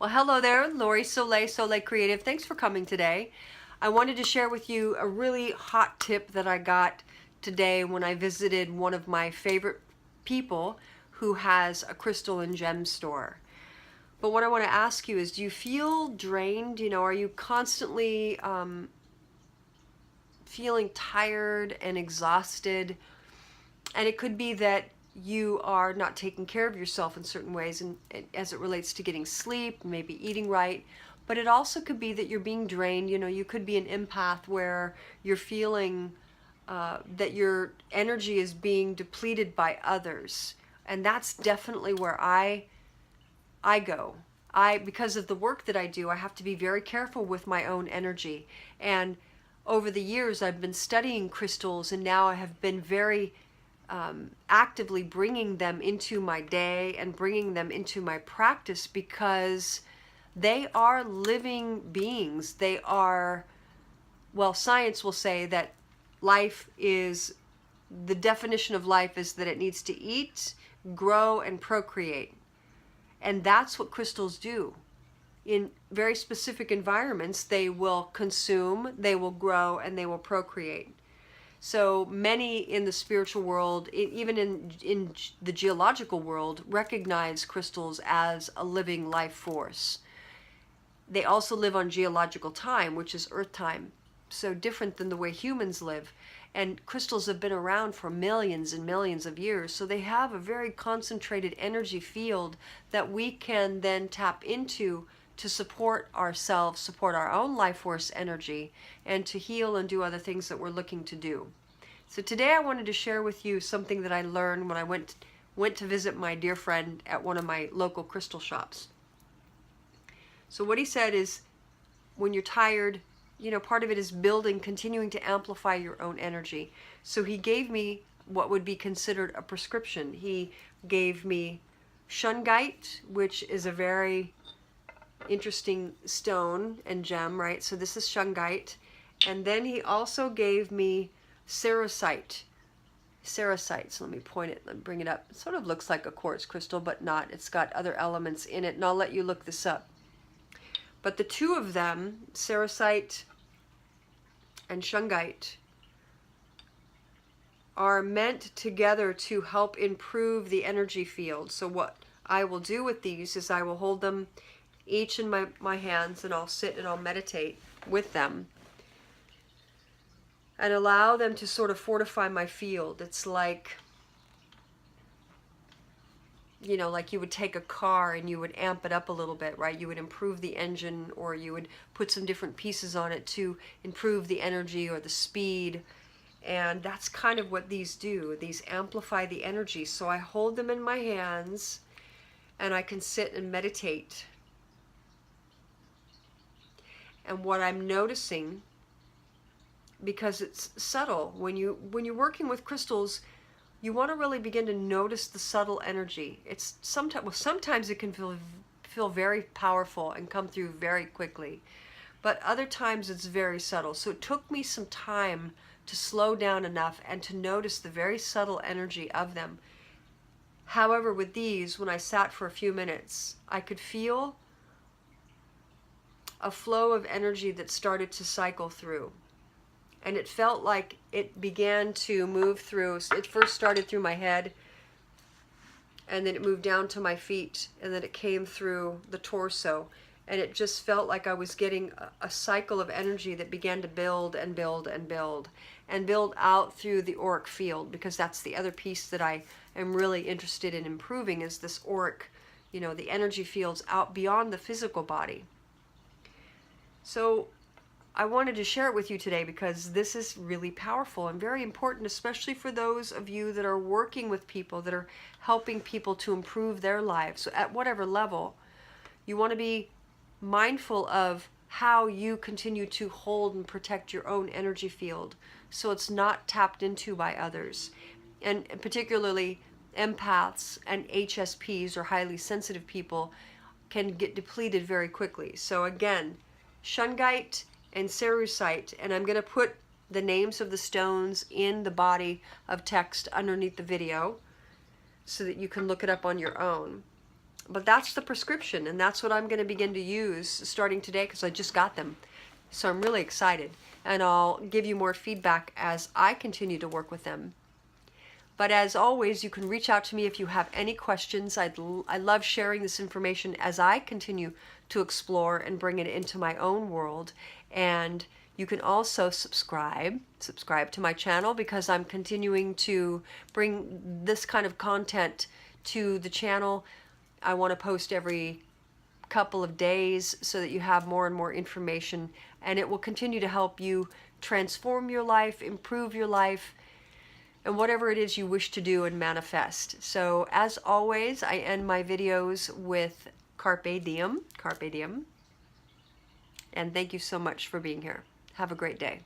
Well, hello there, Lorie, Solay Creative. Thanks for coming today. I wanted to share with you a really hot tip that I got today when I visited one of my favorite people who has a crystal and gem store. But what I want to ask you is, do you feel drained? Are you constantly feeling tired and exhausted? And it could be that you are not taking care of yourself in certain ways, and as it relates to getting sleep, maybe eating right. But it also could be that you're being drained. You could be an empath where you're feeling that your energy is being depleted by others. And that's definitely where I go. Because of the work that I do, I have to be very careful with my own energy. And over the years, I've been studying crystals, and now I have been very actively bringing them into my day and bringing them into my practice, because they are living beings. They are, well, science will say that the definition of life is that it needs to eat, grow, and procreate. And that's what crystals do. In very specific environments, they will consume, they will grow, and they will procreate. So many in the spiritual world, even in the geological world, recognize crystals as a living life force. They also live on geological time, which is Earth time, so different than the way humans live. And crystals have been around for millions and millions of years, so they have a very concentrated energy field that we can then tap into to support ourselves, support our own life force energy, and to heal and do other things that we're looking to do. So today I wanted to share with you something that I learned when I went to visit my dear friend at one of my local crystal shops. So what he said is, when you're tired, part of it is continuing to amplify your own energy. So he gave me what would be considered a prescription. He gave me Shungite, which is a very interesting stone and gem, right? So this is Shungite. And then he also gave me Cerussite. So let me let me bring it up. It sort of looks like a quartz crystal, but not. It's got other elements in it, and I'll let you look this up. But the two of them, Cerussite and Shungite, are meant together to help improve the energy field. So what I will do with these is I will hold them each in my hands, and I'll sit and I'll meditate with them and allow them to sort of fortify my field. It's like, like you would take a car and you would amp it up a little bit, right? You would improve the engine, or you would put some different pieces on it to improve the energy or the speed. And that's kind of what these do. These amplify the energy. So I hold them in my hands and I can sit and meditate. And what I'm noticing, because it's subtle, when you're working with crystals, you want to really begin to notice the subtle energy. It's sometimes it can feel very powerful and come through very quickly, but other times it's very subtle. So it took me some time to slow down enough and to notice the very subtle energy of them. However, with these, when I sat for a few minutes, I could feel a flow of energy that started to cycle through. And it felt like it began to move through. It first started through my head, and then it moved down to my feet, and then it came through the torso. And it just felt like I was getting a cycle of energy that began to build and build and build and build out through the auric field, because that's the other piece that I am really interested in improving, is this auric, the energy fields out beyond the physical body. So I wanted to share it with you today because this is really powerful and very important, especially for those of you that are working with people, that are helping people to improve their lives. So at whatever level, you want to be mindful of how you continue to hold and protect your own energy field so it's not tapped into by others. And particularly empaths and HSPs, or highly sensitive people, can get depleted very quickly. So again, Shungite and Cerussite, and I'm going to put the names of the stones in the body of text underneath the video so that you can look it up on your own. But that's the prescription, and that's what I'm going to begin to use starting today, because I just got them. So I'm really excited, and I'll give you more feedback as I continue to work with them. But as always, you can reach out to me if you have any questions. I love sharing this information as I continue to explore and bring it into my own world. And you can also subscribe to my channel, because I'm continuing to bring this kind of content to the channel. I want to post every couple of days so that you have more and more information, and it will continue to help you transform your life, improve your life, and whatever it is you wish to do and manifest. So as always, I end my videos with Carpe Diem, and thank you so much for being here. Have a great day.